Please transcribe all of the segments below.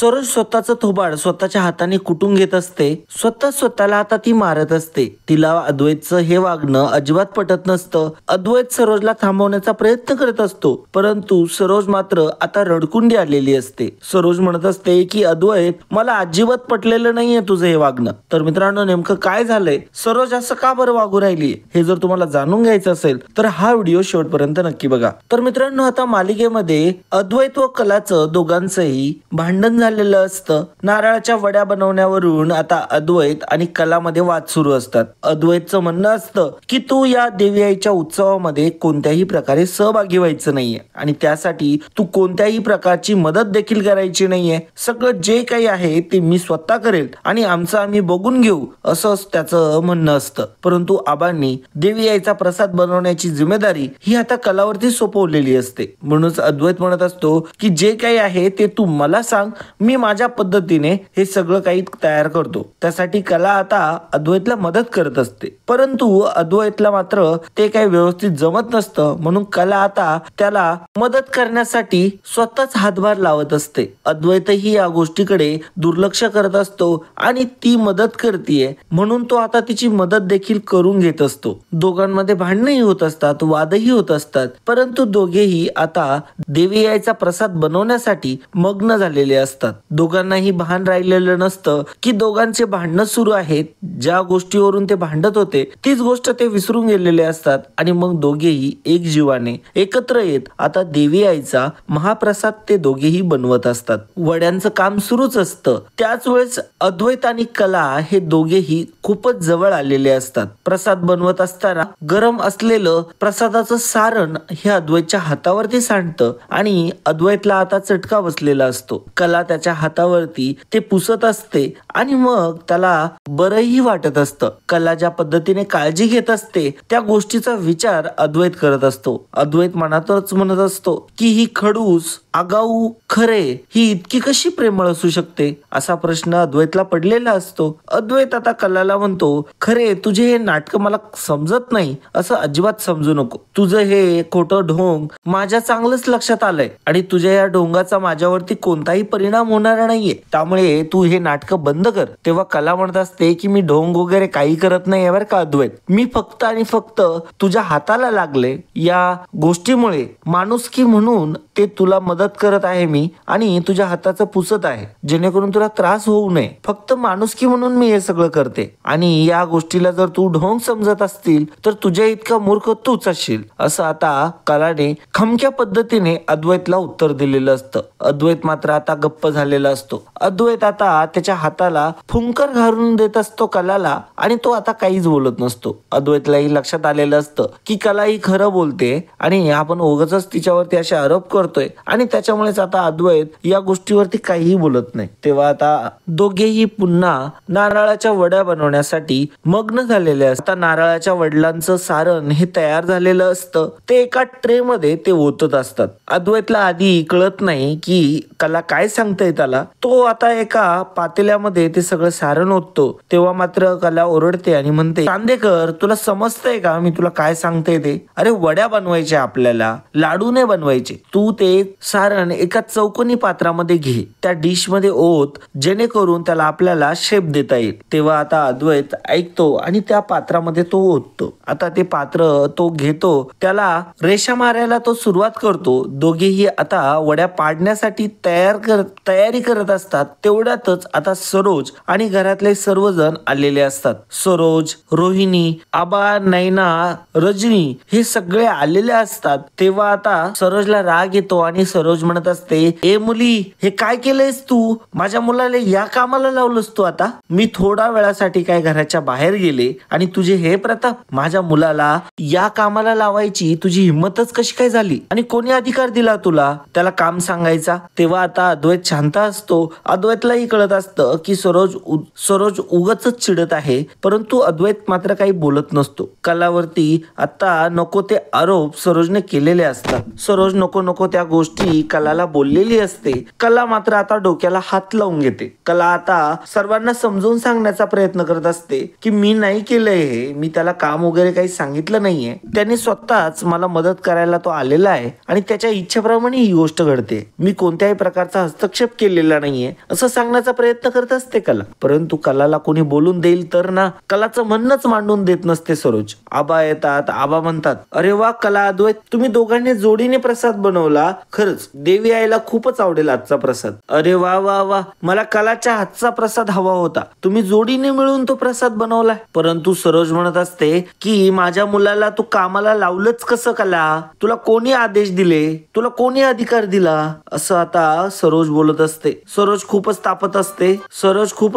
सरोज स्वतःचं थोबाड स्वतःच्या हाताने कुटून घेत असते. स्वतःला आता ती मारत असते. तिला अद्वैतचं हे वागणं अजिबात पटत नसतं. अद्वैत सरोजला थांबवण्याचा प्रयत्न करत असतो, परंतु सरोज मात्र आता रडकुंडी आलेली असते. सरोज म्हणत असते की अद्वैत, मला अजिबात पटलेलं नाहीये तुझं हे वागणं. तर मित्रांनो, नेमकं काय झालंय, सरोज असं का बरं वागू राहिली, हे जर तुम्हाला जाणून घ्यायचं असेल तर हा व्हिडिओ शेवटपर्यंत नक्की बघा. तर मित्रांनो, आता मालिकेमध्ये अद्वैत व कलाचं दोघांचंही भांडण झालेलं असतं. नारळाच्या वड्या बनवण्यावरून आता अद्वैत आणि कलामध्ये वाद सुरू असतात. अद्वैतचं म्हणणं असतं की तू या देवी आईच्या उत्सवामध्ये कोणत्याही प्रकारे सहभागी व्हायचं नाहीये आणि त्यासाठी तू कोणत्याही प्रकारची मदत देखील करायची नाहीये. सगळं जे काही आहे ते मी स्वतः करेल आणि आमचं आम्ही बघून घेऊ, असं त्याचं म्हणणं असतं. परंतु आबांनी देवी आईचा प्रसाद बनवण्याची जिम्मेदारी ही आता कलावरती सोपवलेली असते. म्हणूनच अद्वैत म्हणत असतो की जे काही आहे ते तू मला सांग, मी माझ्या पद्धतीने हे सगळं काही तयार करतो. त्यासाठी कला आता अद्वैतला मदत करत असते, परंतु अद्वैतला मात्र ते काही व्यवस्थित जमत नसतं. म्हणून कला आता त्याला मदत करण्यासाठी स्वतःच हातभार लावत असते. अद्वैतही या गोष्टीकडे दुर्लक्ष करत असतो आणि ती मदत करतीये म्हणून तो आता तिची मदत देखील करून घेत असतो. दोघांमध्ये भांडणही होत असतात, वादही होत असतात, परंतु दोघेही आता देवी आईचा प्रसाद बनवण्यासाठी मग्न झालेले असतात. दोघांनाही भान राहिलेलं नसतं की दोघांचे भांडणं सुरू आहेत. ज्या गोष्टीवरून ते भांडत होते तीच गोष्ट ते विसरून गेलेले असतात आणि मग दोघेही एक जीवाने एकत्र येत आता देवी आईचा महाप्रसाद ते दोघेही बनवत असतात. वड्यांचं काम सुरूच असतं. त्याच वेळेस अद्वैत आणि कला हे दोघेही खूपच जवळ आलेले असतात. प्रसाद बनवत असताना गरम असलेलं प्रसादाचं सारण हे अद्वैतच्या हातावरती सांडतं आणि अद्वैतला आता चटका बसलेला असतो. कला त्याच्या हातावरती ते पुसत असते आणि मग त्याला बरंही वाटत असतं. कला ज्या पद्धतीने काळजी घेत असते त्या गोष्टीचा विचार अद्वैत करत असतो. अद्वैत मनातच म्हणत असतो की ही खडूस, आगाऊ, खरे ही इतकी कशी प्रेमळ असू शकते, असा प्रश्न अद्वैतला पडलेला असतो. अद्वैत आता कलाला म्हणतो, खरे तुझे हे नाटक मला समजत नाही, असं अजिबात समजू नको. तुझं हे खोटं ढोंग माझ्या चांगलंच लक्षात आलंय आणि तुझ्या या ढोंगाचा माझ्यावरती कोणताही परिणाम होणार नाहीये, त्यामुळे तू हे नाटक बंद कर. तेव्हा कला म्हणत असते की मी ढोंग वगैरे काही करत नाही बरं का अद्वैत, मी फक्त आणि फक्त तुझ्या हाताला लागले या गोष्टीमुळे माणुसकी म्हणून ते तुला मदत करत आहे मी आणि तुझ्या हाताचं पुसत आहे जेणेकरून तुला त्रास होऊ नये. फक्त माणुसकी म्हणून मी हे सगळं करते आणि या गोष्टीला जर तू ढोंग समजत असतील तर तुझ्या इतका मूर्ख तूच असशील, असं आता कलाने खमक्या पद्धतीने अद्वैतला उत्तर दिलेलं असतं. अद्वैत मात्र आता गप्प झालेला असतो. अद्वैत आता त्याच्या हाताला फुंकर घालून देत असतो कलाला आणि तो आता काहीच बोलत नसतो. अद्वैतलाही लक्षात आलेलं असतं की कला ही खरं बोलते आणि आपण उगाचच तिच्यावरती असे आरोप करतोय आणि त्याच्यामुळेच आता अद्वैत या गोष्टीवरती काहीही बोलत नाही. तेव्हा आता दोघेही पुन्हा नारळाच्या वड्या बनवण्यासाठी मग्न झालेले असतात. आता नारळाच्या वडिलांचं सारण हे तयार झालेलं असतं. ते एका ट्रे मध्ये ते ओतत असतात. अद्वैतला आधी कळत नाही की कला काय सांगताय त्याला. तो आता एका पातेल्यामध्ये ते सगळं सारण ओततो. तेव्हा मात्र कला ओरडते आणि म्हणते, चांदेकर तुला समजतंय का मी तुला काय सांगते ते? अरे वड्या बनवायच्या आपल्याला, लाडू नाही बनवायचे. तू ते सारण एका चौकोनी पात्रामध्ये घे, त्या डिश मध्ये ओत जेणेकरून त्याला आपल्याला शेप देता येईल. तेव्हा आता अद्वैत ऐकतो आणि त्या पात्रामध्ये तो ओततो. आता ते पात्र तो घेतो, त्याला रेषा मारायला तो सुरुवात करतो. दोघेही आता वड्या पाडण्यासाठी तयारी करत असतात. तेवढ्यातच आता सरोज आणि घरातले सर्वजण आलेले असतात. सरोज, रोहिणी, आबा, नैना, रजनी हे सगळे आलेले असतात. तेव्हा आता सरोजला राग येतो आणि सरोज म्हणत असते, ए मुली, हे काय केलंयस तू? माझ्या मुलाला या कामाला लावलंस तू? आता मी थोडा वेळासाठी काय घराच्या बाहेर गेले आणि तुझे हे प्रताप, माझ्या मुलाला या कामाला लावायची तुझी हिंमतच कशी काय झाली आणि कोणी अधिकार दिला तुला त्याला काम सांगायचा? तेव्हा आता अद्वैत शांत असतो. अद्वैतलाही कळत असतं की सरोज उगाच चिडत आहे, परंतु अद्वैत मात्र काही बोलत नसतो. कलावरती आता नको ते आरोप सरोजने केलेले असतात. सरोज नको त्या गोष्टी कलाला बोललेली असते. कला मात्र आता डोक्याला हात लावून घेते. कला आता सर्वांना समजून सांगण्याचा प्रयत्न करत असते की मी नाही केलंय हे, मी त्याला काम वगैरे काही सांगितलं नाहीये, त्याने स्वतःच मला मदत करायला तो आलेला आहे आणि त्याच्या इच्छेप्रमाणे ही गोष्ट घडते. मी कोणत्याही प्रकारचा हस्तक्षेप केलेला नाहीये असं सांगण्याचा प्रयत्न करत असते कला. परंतु कलाला कोणी बोलून देईल तर ना, कलाचं म्हणणंच मांडून देत नसते सरोज. आबा येतात. आबा म्हणतात, अरे वा कला, अद्वैत, तुम्ही दोघांनी जोडीने प्रसाद बनवला. खरंच देवी आईला खूपच आवडेल आजचा प्रसाद. अरे वा वा वा, मला कलाच्या हातचा प्रसाद हवा होता. तुम्ही जोडीने मिळून तो प्रसाद बनवलाय. परंतु सरोज म्हणत असते की माझ्या मुलाला तू कामाला लावलंच कसं कला? तुला कोणी आदेश दिले? तुला कोणी अधिकार दिला? असं आता सरोज बोलत असते. सरोज खूपच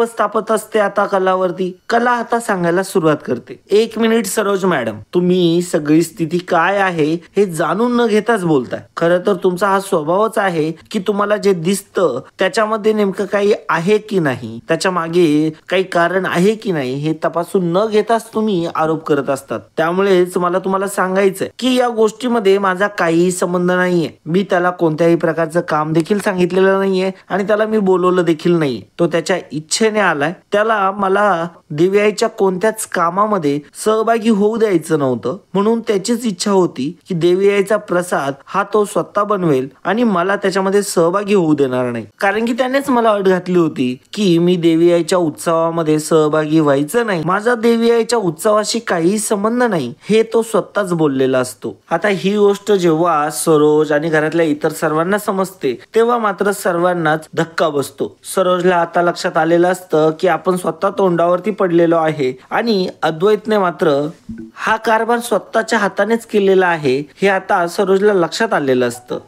तापत असते आता कलावरती. कला आता सांगायला सुरुवात करते. 1 मिनिट सरोज मॅडम, तुम्ही सगळी स्थिती काय आहे हे जाणून न घेताच बोलताय. खरं तर तुमचा हा स्वभावच आहे की तुम्हाला जे दिसतं त्याच्यामध्ये नेमकं काही आहे की नाही, त्याच्या मागे काही कारण आहे की नाही हे तपासून न घेताच तुम्ही आरोप करत असतात. त्यामुळेच मला तुम्हाला सांगायचंय की या गोष्टीमध्ये माझा काहीही संबंध नाहीये. मी त्याला कोणत्याही प्रकारचं काम देखील सांगितलेलं नाहीये आणि त्याला मी बोलवलं देखील नाहीये. तो त्याच्या इच्छेने आलाय. त्याला मला देवी आईच्या कोणत्याच कामामध्ये सहभागी होऊ द्यायचं नव्हतं. म्हणून त्याचीच इच्छा होती की देवी आईचा प्रसाद हा तो स्वतः बनवेल आणि मला त्याच्यामध्ये सहभागी होऊ देणार नाही. कारण की त्यानेच मला अट घातली होती की मी देवी आईच्या उत्सवामध्ये सहभागी व्हायचं नाही. माझा देवी आईच्या उत्सवाशी काही संबंध नाही हे तो स्वतःच बोललेला असतो. आता ही गोष्ट जेव्हा सरोज आणि घरातल्या इतर सर्वांना समजते तेव्हा मात्र सर्वांनाच धक्का बसतो. सरोजला आता लक्षात आलेलं असतं की आपण स्वतः तोंडावरती पडलेलो आहे आणि अद्वैतने मात्र हा कारभार स्वतःच्या हातानेच केलेला आहे हे आता सरोजला लक्षात आलेलं असतं.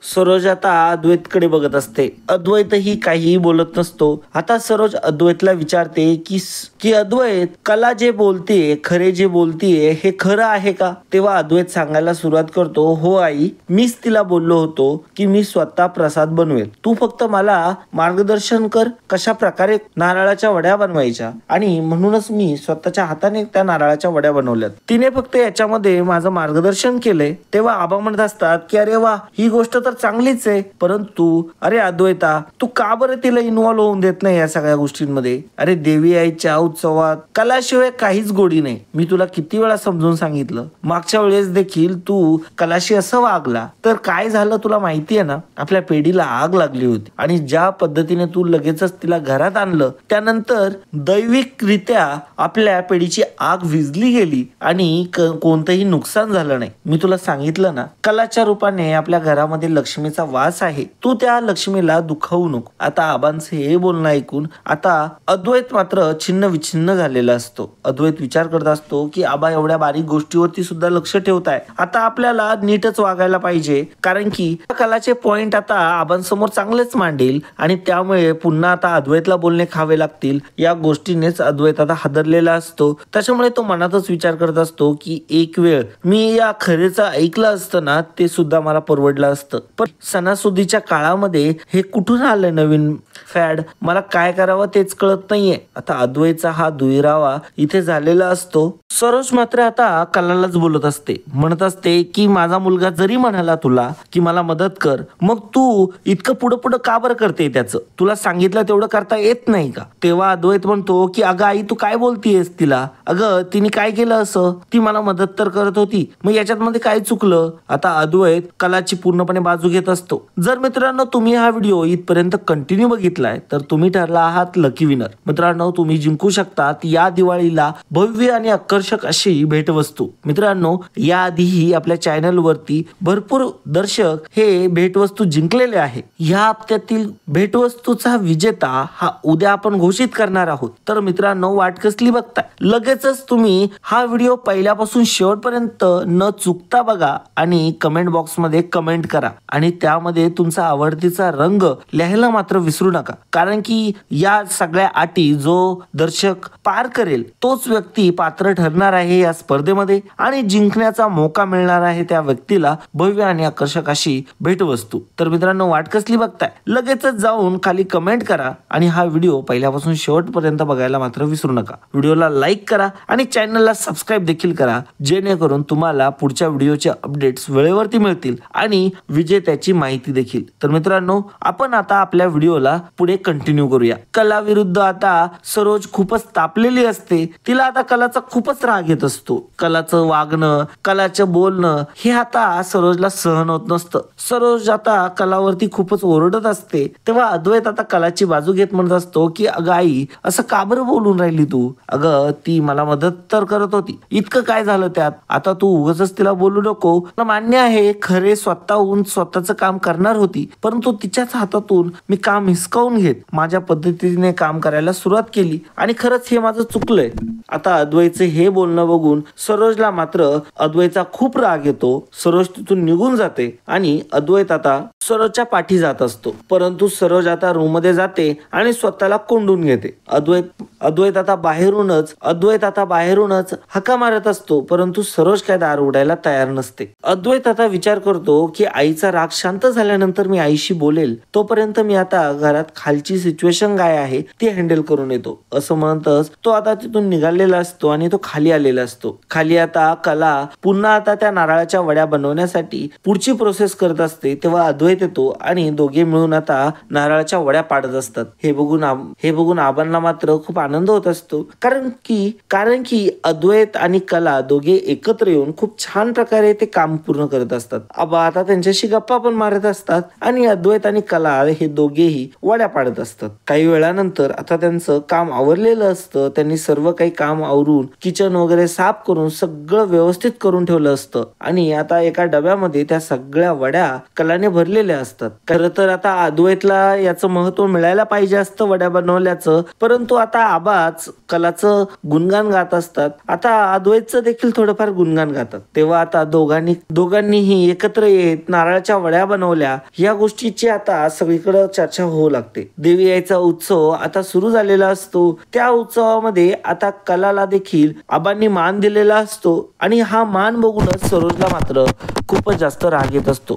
सरोज आता अद्वैतकडे बघत असते. अद्वैतही काहीही बोलत नसतो. आता सरोज अद्वैतला विचारते की अद्वैत, कला जे बोलतेय, खरे जे बोलतीये हे खरं आहे का? तेव्हा अद्वैत सांगायला सुरुवात करतो, हो आई, मीच तिला बोललो होतो की मी स्वतः प्रसाद बनवेल. तू फक्त मला मार्गदर्शन कर कशा प्रकारे नारळाच्या वड्या बनवायच्या, आणि म्हणूनच मी स्वतःच्या हाताने त्या नारळाच्या वड्या बनवल्यात. तिने फक्त याच्यामध्ये माझं मार्गदर्शन केलंय. तेव्हा आबा म्हणत असतात की अरे वा, ही गोष्ट तर चांगलीच आहे. परंतु अरे अद्वैता, तू का बरं तिला इन्व्हॉल्व होऊन देत नाही या सगळ्या गोष्टींमध्ये? अरे देवी आईच्या उत्सवात कलाशिवाय काहीच गोडी नाही. मी तुला किती वेळा समजून सांगितलं. मागच्या वेळेस देखील तू कलाशी असं वागला तर काय झालं तुला माहितीये ना? आपल्या पेढीला आग लागली होती आणि ज्या पद्धतीने तू लगेचच तिला घरात आणलं त्यानंतर दैविकरित्या आपल्या पेढीची आग विझली गेली आणि कोणतंही नुकसान झालं नाही. मी तुला सांगितलं ना, कलाच्या रूपाने आपल्या घरामध्ये लक्ष्मीचा वास आहे. तू त्या लक्ष्मीला दुखावू नको. आता आबांचे हे बोलणं ऐकून आता अद्वैत मात्र छिन्न विछिन्न झालेला असतो. अद्वैत विचार करत असतो की आबा एवढ्या बारीक गोष्टीवरती सुद्धा लक्ष ठेवताय. आता आपल्याला नीटच वागायला पाहिजे, कारण की कलाचे पॉइंट आता आबांसमोर चांगलेच मांडेल आणि त्यामुळे पुन्हा आता अद्वैतला बोलणे खावे लागतील. या गोष्टीनेच अद्वैत आता हादरलेला असतो. त्याच्यामुळे तो मनातच विचार करत असतो की एक वेळ मी या खरेचं ऐकलं असतं ना, ते सुद्धा मला परवडलं असतं. पण सणासुदीच्या काळामध्ये हे कुठून आलं नवीन फॅड? मला काय करावं तेच कळत नाहीये. आता अद्वैतचा हा दुहेरावा इथे झालेला असतो. सरोज मात्र आता कलालाच बोलत असते. म्हणत असते की माझा मुलगा जरी म्हणाला तुला की मला मदत कर, मग तू इतकं पुढं पुढं का बरं करते? त्याचं तुला सांगितलं तेवढं करता येत नाही का? तेव्हा अद्वैत म्हणतो की अगं आई, तू काय बोलतीयस तिला? अगं तिने काय केलं असं? ती मला मदत तर करत होती, मग याच्यात मध्ये काय चुकलं? आता अद्वैत कलाची पूर्णपणे बाजू घेत असतो. जर मित्रांनो तुम्ही हा व्हिडिओ इथपर्यंत कंटिन्यू बघितलाय तर तुम्ही ठरला आहात लकी विनर. मित्रांनो, तुम्ही जिंकू शकतात या दिवाळीला भव्य आणि आकर्षक अशी भेटवस्तू. मित्रांनो, याआधीही आपल्या चॅनल वरती भरपूर दर्शक हे भेटवस्तू जिंकलेले आहे. या हप्त्यातील भेटवस्तूचा विजेता हा उद्या आपण घोषित करणार आहोत. तर मित्रांनो, वाट कसली बघताय? लगेचच तुम्ही हा व्हिडिओ पहिल्यापासून शेवटपर्यंत न चुकता बघा आणि कमेंट बॉक्स मध्ये कमेंट करा आणि त्यामध्ये तुमचा आवडतीचा रंग लिहायला मात्र विसरू नका. कारण की या सगळ्या अटी जो दर्शक पार करेल तोच व्यक्ती पात्र ठरणार आहे या स्पर्धेमध्ये आणि जिंकण्याचा मौका मिळणार आहे त्या व्यक्तीला भव्य आणि आकर्षक अशी भेटवस्तू. तर मित्रांनो, वाट कसली बघताय? लगेचच जाऊन खाली कमेंट करा आणि हा व्हिडिओ पहिल्यापासून शेवटपर्यंत बघायला मात्र विसरू नका. व्हिडिओला लाईक करा आणि चॅनलला सबस्क्राईब देखील करा, जेणेकरून तुम्हाला पुढच्या व्हिडिओचे अपडेट्स वेळेवरती मिळतील आणि विजेत्याची माहिती देखील. तर मित्रांनो, आपण आता आपल्या व्हिडिओला पुढे कंटिन्यू करूया. कला विरुद्ध आता सरोज खूपच तापलेली असते. तिला आता कलाचा खूपच राग येत असतो. कलाचं वागणं, कलाचं बोलणं हे आता सरोजला सहन होत नसतं. सरोज आता कलावरती खूपच ओरडत असते. तेव्हा अद्वैत आता कलाची बाजू घेत म्हणत असतो की अगं आई, असं का बरं बोलून राहिली तू? अगं ती मला मदत तर करत होती, इतकं काय झालं त्यात? आता तू उगाचच तिला बोलू नको. मला मान्य आहे खरे स्वतःहून स्वतःचं काम करणार होती, परंतु तिच्याच हातातून मी काम हिसकावून घेत माझ्या पद्धतीने काम करायला सुरुवात केली आणि खरंच हे माझं चुकलंय. आता अद्वैतचं हे बोलणं बघून सरोजला मात्र अद्वैतचा खूप राग येतो. सरोज तिथून निघून जाते आणि अद्वैत आता सरोजच्या पाठी जात असतो. परंतु सरोज आता रूम मध्ये जाते आणि स्वतःला कोंडून घेते. अद्वैत आता बाहेरूनच हाका मारत असतो, परंतु सरोज काय दार उघडायला तयार नसते. अद्वैत आता विचार करतो की आईचा राग शांत झाल्यानंतर मी आईशी बोलेल, तोपर्यंत मी आता घरात खालची सिच्युएशन काय आहे ती हँडल करून येतो. असं म्हणतच तो आता तिथून निघालेला असतो आणि तो खाली आलेला असतो. खाली आता कला पुन्हा आता त्या नारळाच्या वड्या बनवण्यासाठी पुढची प्रोसेस करत असते. तेव्हा अद्वैत येतो आणि दोघे मिळून आता नारळाच्या वड्या पाडत असतात. हे बघून आबांना मात्र खूप आनंद होत असतो, कारण की अद्वैत आणि कला दोघे एकत्र येऊन खूप छान प्रकारे ते काम पूर्ण करत असतात. आबा आता त्यांच्याशी गप्पा पण मारत असतात आणि अद्वैत आणि कला हे दोघेही वड्या पाडत असतात. काही वेळानंतर आता त्यांचं काम आवरलेलं असतं. त्यांनी सर्व काही काम आवरून किचन वगैरे साफ करून सगळं व्यवस्थित करून ठेवलं असतं आणि आता एका डब्यामध्ये त्या सगळ्या वड्या कलाने भरलेल्या असतात. खरं तर आता अद्वैतला याचं महत्व मिळायला पाहिजे असतं वड्या बनवल्याचं, परंतु आता आबाच कलाचं गुणगान गात असतात. आता अद्वैतचं देखील थोडंफार गुणगान गातात. तेव्हा आता दोघांनीही एकत्र येत नारळाच्या वड्या बनवल्या. या गोष्टीची आता सगळीकडे चर्चा होऊ लागते. देवी आईचा उत्सव आता सुरू झालेला असतो. त्या उत्सवामध्ये आता कलाला देखील आबांनी मान दिलेला असतो आणि हा मान बघूनच सरोजला मात्र खूपच जास्त राग येत असतो.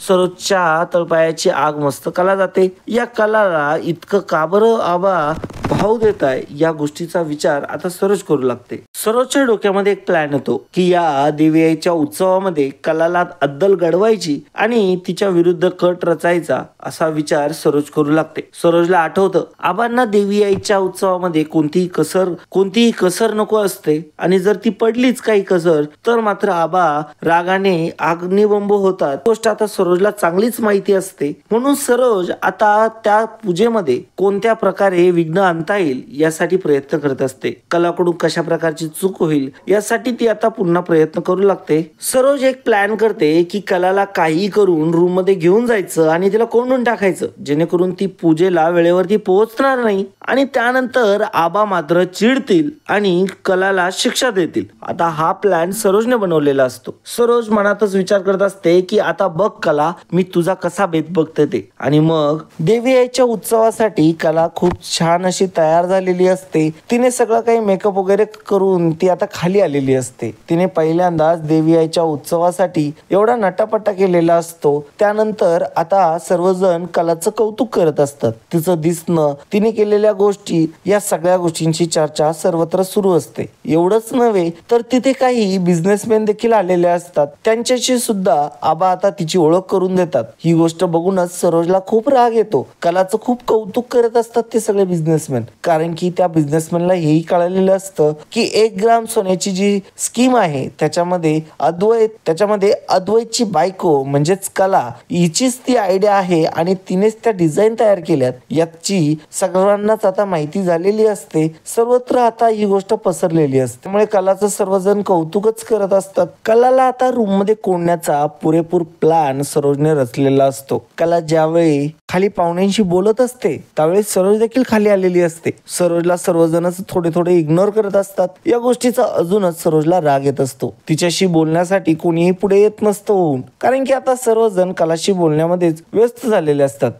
सरोजच्या तळपायाची आग मस्तकाला जाते. या कलाला इतकं का बरं आबा भाव देत आहे या गोष्टीचा विचार आता सरोज करू लागते. सरोजच्या डोक्यामध्ये एक प्लॅन येतो की या देवी आईच्या उत्सवामध्ये कलाला अद्दल घडवायची आणि तिच्या विरुद्ध कट रचायचा, असा विचार सरोज करू लागते. सरोजला आठवतं आबांना देवी आईच्या उत्सवामध्ये कोणतीही कसर नको असते आणि जर ती पडलीच काही कसर तर मात्र आबा रागाने अग्निबंब होतात. गोष्ट आता सरोजला चांगलीच माहिती असते. म्हणून सरोज आता त्या पूजेमध्ये कोणत्या प्रकारे विघ्न आणता येईल यासाठी प्रयत्न करत असते. कलाकडून कशा प्रकारची चूक होईल यासाठी ती आता पुन्हा प्रयत्न करू लागते. सरोज एक प्लॅन करते की कलाला काही करून रूम मध्ये घेऊन जायचं आणि तिला कोंडून टाकायचं, जेणेकरून ती पूजेला वेळेवरती पोहोचणार नाही आणि त्यानंतर आबा मात्र चिडतील आणि कलाला शिक्षा देतील. आता हा प्लॅन सरोजने बनवलेला असतो. सरोज मनातच विचार करत असते की आता बघ कला, मी तुझा कसा बेत बघते ते. आणि मग देवी आईच्या उत्सवासाठी कला खूप छान अशी तयार झालेली असते. तिने सगळं काही मेकअप वगैरे करून ती आता खाली आलेली असते. तिने पहिल्यांदाच देवी आईच्या उत्सवासाठी एवढा नटापटा केलेला असतो. त्यानंतर आता सर्वजण कलाचं कौतुक करत असतात. तिचं दिसणं, तिने केलेल्या गोष्टी, या सगळ्या गोष्टींची चर्चा सर्वत्र सुरू असते. एवढंच नव्हे तर तिथे काही बिझनेसमॅन देखील आलेले असतात. त्यांच्याशी सुद्धा आबा आता तिची ओळख करून देतात. ही गोष्ट बघूनच सरोजला खूप राग येतो. कलाचं खूप कौतुक करत असतात ते सगळे बिझनेसमॅन, कारण की त्या बिझनेसमॅनला हेही कळलेलं असतं की 1 ग्राम सोन्याची जी स्कीम आहे त्याच्यामध्ये अद्वैतची बायको म्हणजेच कला हिचीच ती आयडिया आहे आणि तिनेच त्या डिझाईन तयार केल्यात याची सगळ्यांनाच आता माहिती झालेली असते. सर्वत्र आता ही गोष्ट पसरलेली असते. त्यामुळे कलाचं सर्वजण कौतुकच करत असतात. कलाला आता रूम मध्ये कोंडण्याचा पुरेपूर प्लॅन सरोजने रचलेला असतो. कला ज्यावेळी खाली पाहुण्यांशी बोलत असते त्यावेळी सरोज देखील खाली आलेली असते. सरोजला सर्वजणच थोडे इग्नोर करत असतात. या गोष्टीचा अजूनच सरोजला राग येत असतो. तिच्याशी बोलण्यासाठी कोणीही पुढे येत नसतं होऊन, कारण की आता सर्वजण कलाशी बोलण्यामध्येच व्यस्त झालेले असतात.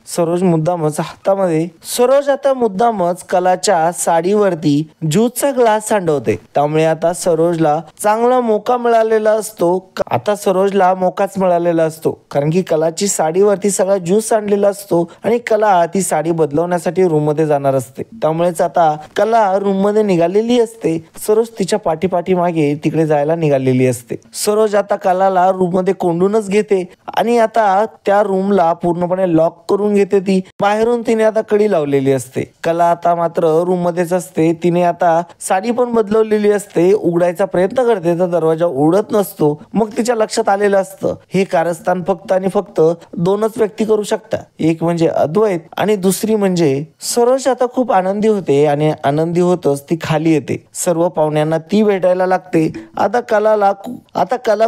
सरोज आता मुद्दामच कलाच्या साडीवरती ज्यूसचा ग्लास सांडवते. त्यामुळे आता सरोजला चांगला मोका मिळालेला असतो. कारण की कलाची साडीवरती सगळा ज्यूस सांडलेला असतो असतो आणि कला ती साडी बदलवण्यासाठी रूम मध्ये जाणार असते. त्यामुळेच आता कला रूम मध्ये निघालेली असते. सरोज तिच्या पाठी मागे तिकडे जायला निघालेली असते. सरोज आता कलाला रूम मध्ये कोंडूनच घेते आणि आता त्या रूमला पूर्णपणे लॉक करून घेते. ती बाहेरून तिने आता कडी लावलेली असते. कला आता मात्र रूम मध्येच असते. तिने आता साडी पण बदलवलेली असते. उघडायचा प्रयत्न करते तर दरवाजा उघडत नसतो. मग तिच्या लक्षात आलेलं असतं हे कारस्थान फक्त आणि फक्त दोनच व्यक्ती करू शकतात, एक म्हणजे अद्वैत आणि दुसरी म्हणजे सरोज. आता खूप आनंदी होते आणि आनंदी होतच ती खाली येते. सर्व पाहुण्यांना ती भेटायला लागते. आता कला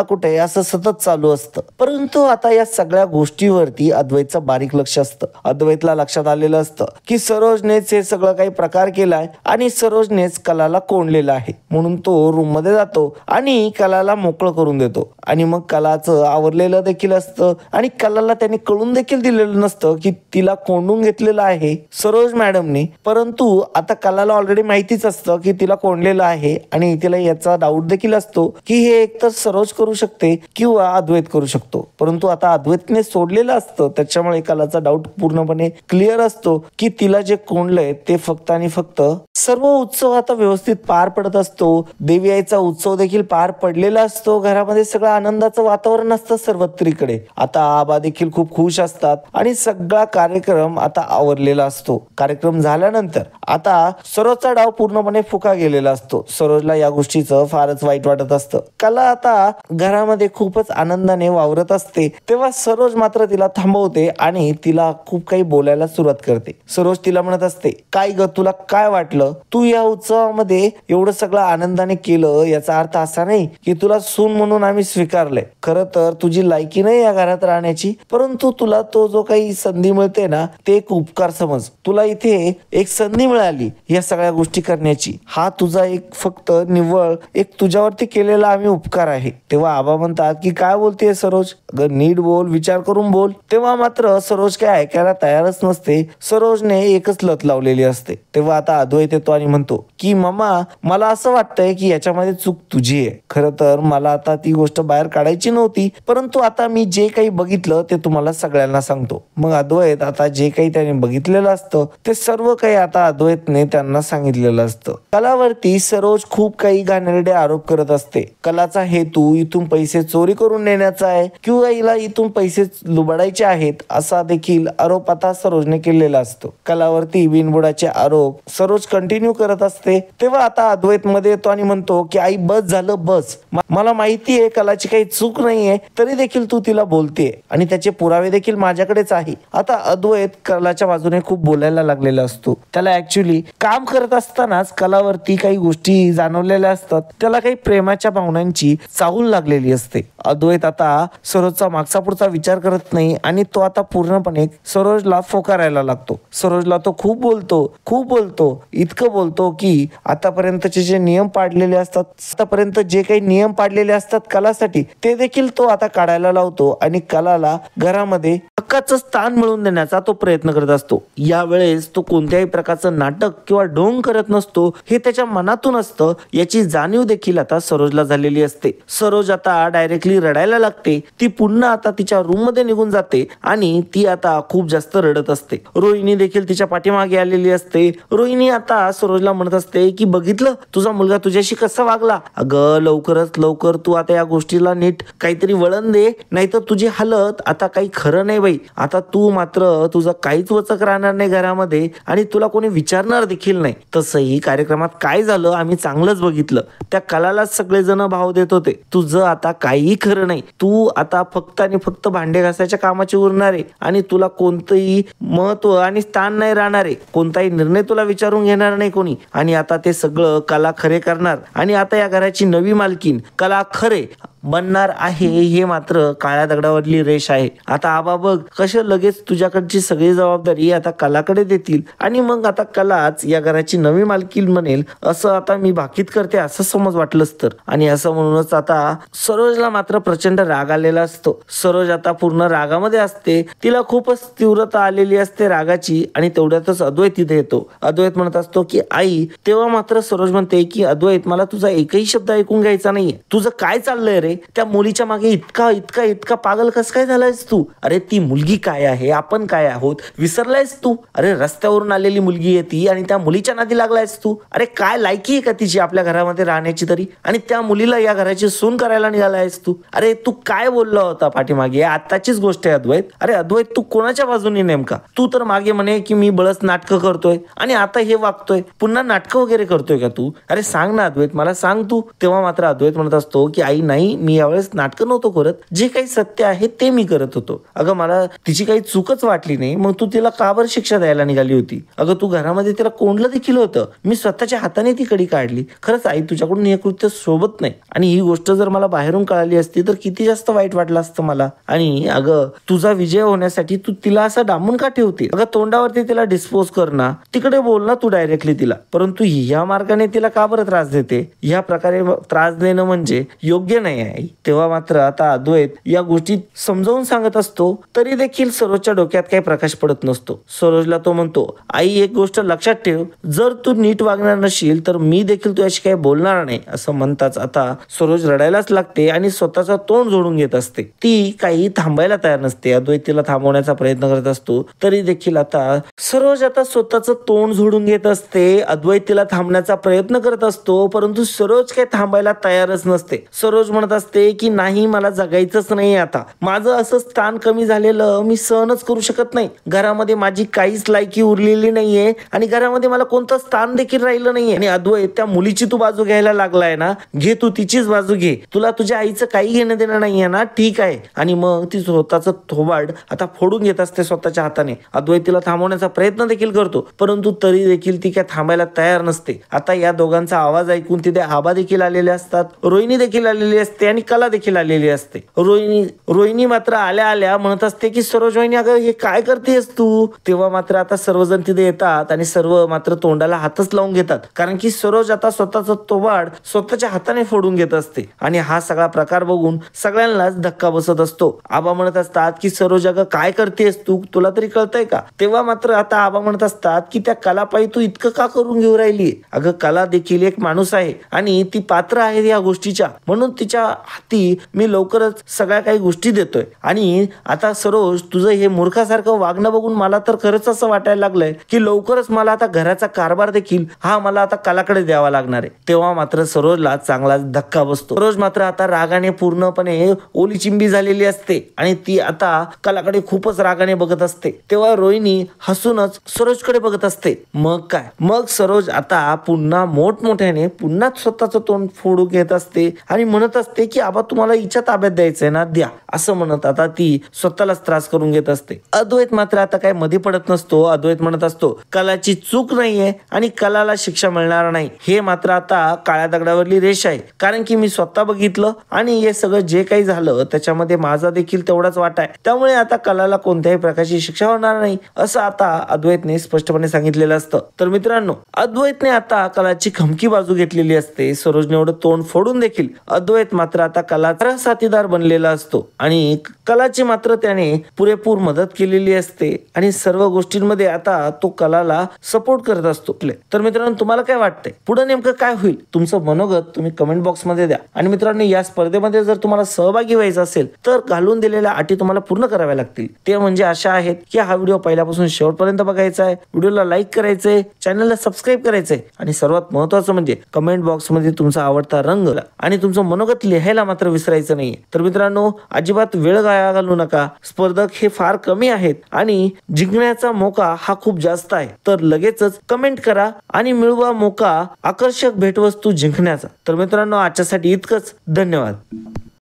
कुठे असं सतत चालू असतं. परंतु आता या सगळ्या गोष्टीवरती अद्वैतचं बारीक लक्ष असतं. अद्वैतला लक्षात आलेलं असतं की सरोजनेच हे सगळं काही प्रकार केलाय आणि सरोजनेच कलाला कोंडलेलं आहे. म्हणून तो रूम मध्ये जातो आणि कलाला मोकळं करून देतो. आणि मग कलाचं आवरलेलं देखील असतं आणि कलाला त्याने कळून देखील दिलेलं नसतं की तिला कोंडून घेतलेलं आहे सरोज मॅडमने. परंतु आता कलाला ऑलरेडी माहितीच असतं की तिला कोंडलेलं आहे आणि तिला याचा डाऊट देखील असतो की हे एकतर सरोज करू शकते किंवा अद्वैत करू शकतो. परंतु आता अद्वैतने सोडलेलं असतं त्याच्यामुळे कलाचा डाऊट पूर्णपणे क्लिअर असतो की तिला जे कोंडलंय ते फक्त आणि फक्त. सर्व उत्सव आता व्यवस्थित पार पडत असतो. देवी आईचा उत्सव देखील पार पडलेला असतो. घरामध्ये सगळं आनंदाचं वातावरण असतं सर्वत्रीकडे. आता आबा देखील खूप खुश असतात आणि सगळा कार्यक्रम आता आवरलेला असतो. कार्यक्रम झाल्यानंतर आता सरोजचा डाव पूर्णपणे फुका गेलेला असतो. सरोजला या गोष्टीचं फारच वाईट वाटत असतं. कला आता घरामध्ये खूपच आनंदाने वावरत असते तेव्हा सरोज मात्र तिला थांबवते आणि तिला खूप काही बोलायला सुरुवात करते. सरोज तिला म्हणत असते, काय ग तुला काय वाटलं? तू या उत्सवामध्ये एवढं सगळं आनंदाने केलं याचा अर्थ असा नाही की तुला सून म्हणून आम्ही स्वीकारलंय. खरं तर तुझी लायकी नाही या घरात राहण्याची, परंतु तुला तो जो काही संधी मिळते ना ते एक उपकार समज. तुला इथे एक संधी मिळाली या सगळ्या गोष्टी करण्याची. हा तुझा एक फक्त निव्वळ एक तुझ्यावरती केलेला आम्ही उपकार आहे. तेव्हा आबा म्हणतात की काय बोलतेय सरोज, अगं नीट बोल, विचार करून बोल. तेव्हा मात्र सरोज काय ऐकायला तयारच नसते. सरोजने एकच लत लावलेली असते. तेव्हा आता अद्वैत येतो आणि म्हणतो की मामा मला असं वाटतंय की याच्यामध्ये चूक तुझी आहे. खरं तर मला आता ती गोष्ट बाहेर काढायची नव्हती, परंतु आता मी जे काही बघितलं ते तुम्हाला सगळ्यांना सांगतो. मग अद्वैत आता जे काही त्याने बघितलेलं असतं ते सर्व काही आता अद्वैतने त्यांना सांगितलेलं असतं. कलावरती सरोज खूप काही घाणेरडे आरोप करत असते. कलाचा हेतू इथून पैसे चोरी करून नेण्याचा आहे किंवा हिला इथून पैसे लुबाडायचे आहेत असा देखील आरोप आता सरोजने केलेला असतो. कलावरती बिनबुडाचे आरोप सरोज कंटिन्यू करत असते. तेव्हा आता अद्वैत मध्ये येतो आणि म्हणतो की आई बस झालं बस. मला माहिती आहे कलाची काही चूक नाहीये तरी देखील तू तिला बोलतेय आणि त्याचे पुरावे देखील माझ्याकडेच आहे. आता अद्वैत कलाच्या बाजूने खूप बोलायला लागलेला असतो. त्याला ऍक्च्युली काम करत असतानाच कलावरती काही गोष्टी जाणवलेल्या असतात. त्याला काही प्रेमाच्या भावनांची चाहूल लागलेली असते. अद्वैत आता सरोजचा मागचा पुढचा विचार करत नाही आणि तो आता पूर्णपणे सरोजला फोकारायला लागतो. सरोजला तो खूप बोलतो इतकं बोलतो की आतापर्यंतचे जे नियम पाडलेले असतात, आतापर्यंत जे काही नियम पाडलेले असतात कलासाठी ते देखील तो आता काढायला लावतो आणि कलाला घरामध्ये हक्काचं स्थान मिळवून देण्याचा तो प्रयत्न करत असतो. यावेळेस तो कोणत्याही प्रकारचं नाटक किंवा ढोंग करत नसतो. हे त्याच्या मनातून असतं याची जाणीव देखील आता सरोजला झालेली असते. सरोज आता डायरेक्टली रडायला लागते. ती पुन्हा आता तिच्या रूम मध्ये निघून जाते आणि ती आता खूप जास्त रडत असते. रोहिणी देखील तिच्या पाठीमागे आलेली असते. रोहिणी आता सरोजला म्हणत असते की बघितलं तुझा मुलगा तुझ्याशी कसा वागला. अगं लवकर तू आता या गोष्टीला नीट काहीतरी वळण दे, नाहीतर तुझी हालत आता काही खरं नाही बाई. आता तू मात्र तुझं काहीच वचक राहणार नाही घरामध्ये आणि तुला कोणी विचारणार देखील नाही. तसंही कार्यक्रमात काय झालं आम्ही चांगलंच बघितलं. त्या कलाला सगळेजण भाव देत होते. तुझं आता काही खरं नाही. तू आता फक्त आणि फक्त भांडे घासायच्या कामाची उरणार आहे आणि तुला कोणतंही महत्व आणि स्थान नाही राहणार आहे. कोणताही निर्णय तुला विचारून घेणार नाही कोणी. आणि आता ते सगळं कला खरे करणार आणि आता या घराची नवी मालकीन कला खरे बनणार आहे. हे मात्र काळ्या दगडावरली रेष आहे. आता आबा बघ कशा लगेच तुझ्याकडची सगळी जबाबदारी आता कलाकडे देतील आणि मग आता कलाच या घराची नवी मालकीण बनेल असं आता मी भाकीत करते असं समज वाटलंच तर. आणि असं म्हणूनच आता सरोजला मात्र प्रचंड राग आलेला असतो. सरोज आता पूर्ण रागामध्ये असते. तिला खूपच तीव्रता आलेली असते रागाची. आणि तेवढ्यातच अद्वैत तिथे येतो. अद्वैत म्हणत असतो की आई. तेव्हा मात्र सरोज म्हणते की अद्वैत मला तुझा एकही शब्द ऐकून घ्यायचा नाहीये. तुझं काय चाललंय रे. रे, त्या मुलीच्या मागे इतका इतका इतका पागल कस काय झालायस तू? अरे ती मुलगी काय आहे, आपण काय आहोत, विसरलायस तू? अरे रस्त्यावरून आलेली मुलगी आहे ती आणि त्या मुलीच्या नादी लागलायस तू? अरे काय लायकी आहे का तिची आपल्या घरामध्ये राहण्याची तरी? आणि त्या मुलीला या घराची सून करायला निघालायस तू? अरे तू काय बोलला होता पाठीमागे? आताचीच गोष्ट आहे अद्वैत. अरे अद्वैत, तू कोणाच्या बाजूने नेमका? तू तर मागे म्हणे की मी बळच नाटकं करतोय आणि आता हे वागतोय, पुन्हा नाटकं वगैरे करतोय का तू? अरे सांग ना अद्वैत, मला सांग तू. तेव्हा मात्र अद्वैत म्हणत असतो की आई नाही, मी यावेळेस नाटकं नव्हतो करत, जे काही सत्य आहे ते मी करत होतो. अगं मला तिची काही चूकच वाटली नाही, मग तू तिला का बरं शिक्षा द्यायला निघाली होती? अगं तू घरामध्ये तिला कोंडलं देखील होतं, मी स्वतःच्या हाताने ती कडी काढली. खरंच आई, तुझ्याकडून हे कृत्य सोबत नाही आणि ही गोष्ट जर मला बाहेरून कळाली असती तर किती जास्त वाईट वाटलं असतं मला. आणि अगं तुझा विजय होण्यासाठी तू तिला असं डांबून का ठेवते? अगं तोंडावरती तिला डिस्पोज कर ना, तिकडे बोल ना तू डायरेक्टली तिला, परंतु ह्या मार्गाने तिला का बरं त्रास देते? ह्या प्रकारे त्रास देणं म्हणजे योग्य नाही आहे. तेव्हा मात्र आता अद्वैत या गोष्टी समजावून सांगत असतो, तरी देखील सरोजच्या डोक्यात काही प्रकाश पडत नसतो. सरोजला तो म्हणतो, आई एक गोष्ट लक्षात ठेव, जर तू नीट वागणार नशील तर मी देखील तुझ्याशी काही बोलणार नाही. असं म्हणताच आता सरोज रडायलाच लागते आणि स्वतःचं तोंड जोडून घेत असते. ती काही थांबायला तयार नसते. अद्वैत तिला थांबवण्याचा प्रयत्न करत असतो, तरी देखील आता सरोज आता स्वतःचं तोंड जोडून घेत असते. अद्वैत तिला थांबण्याचा प्रयत्न करत असतो, परंतु सरोज काही थांबायला तयारच नसते. सरोज म्हणत असते की नाही, मला जगायचंच नाही आता, माझं असं स्थान कमी झालेलं मी सहनच करू शकत नाही. घरामध्ये माझी काहीच लायकी उरलेली नाहीये आणि घरामध्ये मला कोणतं स्थान देखील राहिलं नाहीये. आणि अद्वैत, त्या मुलीची तू बाजू घ्यायला लागलाय ना, घे तू तिचीच बाजू घे, तुला तुझ्या आईचं काही घेणं देणं नाहीये ना, ठीक आहे. आणि मग ती स्वतःचं थोबाड आता फोडून घेत असते स्वतःच्या हाताने. अद्वैत तिला थांबवण्याचा प्रयत्न देखील करतो, परंतु तरी देखील ती काय थांबायला तयार नसते. आता या दोघांचा आवाज ऐकून तिथे आबा देखील आलेले असतात, रोहिणी देखील आलेली असते आणि कला देखील आलेली असते. रोहिणी मात्र आल्या आल्या म्हणत असते की सरोज वहिनी, अगं हे काय करतेस तू? तेव्हा मात्र आता सर्वजण तिथे येतात आणि सर्व मात्र तोंडाला हातच लावून घेतात, कारण की सरोज आता स्वतःचा तोबाड स्वतःच्या हाताने फोडून घेत असते. आणि हा सगळा प्रकार बघून सगळ्यांनाच धक्का बसत असतो. आबा म्हणत असतात की सरोज अगं काय करतेस तू, तुला तरी कळतंय का? तेव्हा मात्र आता आबा म्हणत असतात की त्या कलापायी तू इतकं का करून घेऊ राहिली? अगं कला देखील एक माणूस आहे आणि ती पात्र आहे या गोष्टीच्या, म्हणून तिच्या हाती मी लवकरच सगळ्या काही गोष्टी देतोय. आणि आता सरोज, तुझं हे मूर्खासारखं वागणं बघून मला तर खरंच असं वाटायला लागलंय की लवकरच मला आता घराचा कारभार देखील हा मला आता कलाकडे द्यावा लागणार आहे. तेव्हा मात्र सरोजला चांगला धक्का बसतो. सरोज मात्र आता रागाने पूर्णपणे ओलीचिंबी झालेली असते आणि ती आता कलाकडे खूपच रागाने बघत असते. तेव्हा रोहिणी हसूनच सरोजकडे बघत असते. मग काय, मग सरोज आता पुन्हा मोठमोठ्याने पुन्हा स्वतःचं तोंड फोडू घेत असते आणि म्हणत असते की आबा तुम्हाला हिच्या ताब्यात द्यायचंय ना, द्या, असं म्हणत आता ती स्वतःलाच त्रास करून घेत असते. अद्वैत मात्र आता काय मध्ये पडत नसतो. अद्वैत म्हणत असतो कलाची चूक नाहीये आणि कलाला शिक्षा मिळणार नाही, हे मात्र आता काळ्या दगडावरली रेष आहे, कारण की मी स्वतः बघितलं आणि हे सगळं जे काही झालं त्याच्यामध्ये माझा देखील तेवढाच वाटा आहे. त्यामुळे आता कलाला कोणत्याही प्रकारची शिक्षा होणार नाही, असं आता अद्वैतने स्पष्टपणे सांगितलेलं असतं. तर मित्रांनो, अद्वैतने आता कलाची खमकी बाजू घेतलेली असते. सरोजने एवढं तोंड फोडून देखील अद्वैत मात्र आता कलाचा साथीदार बनलेला असतो आणि कलाची मात्र त्याने पुरेपूर मदत केलेली असते आणि सर्व गोष्टींमध्ये आता तो कलाला सपोर्ट करत असतो. तर मित्रांनो, तुम्हाला काय वाटतंय पुढे नेमकं काय होईल? तुमचं मनोगत तुम्ही कमेंट बॉक्स मध्ये द्या. आणि मित्रांनो, या स्पर्धेमध्ये जर तुम्हाला सहभागी व्हायचं असेल तर घालून दिलेल्या अटी तुम्हाला पूर्ण कराव्या लागतील. ते म्हणजे अशा आहेत की हा व्हिडिओ पहिल्यापासून शेवटपर्यंत बघायचा आहे, व्हिडिओला लाईक करायचंय, चॅनलला सबस्क्राईब करायचंय आणि सर्वात महत्त्वाचं म्हणजे कमेंट बॉक्स मध्ये तुमचा आवडता रंग आणि तुमचं मनोगत लिहायला मात्र विसरायचं नाहीये. तर मित्रांनो, अजिबात वेळ घालवू नका. स्पर्धक हे फार कमी आहेत आणि जिंकण्याचा मौका हा खूप जास्त आहे. तर लगेचच कमेंट करा आणि मिळवा मौका आकर्षक भेटवस्तू जिंकण्याचा. तर मित्रांनो, आजच्यासाठी इतकंच. धन्यवाद.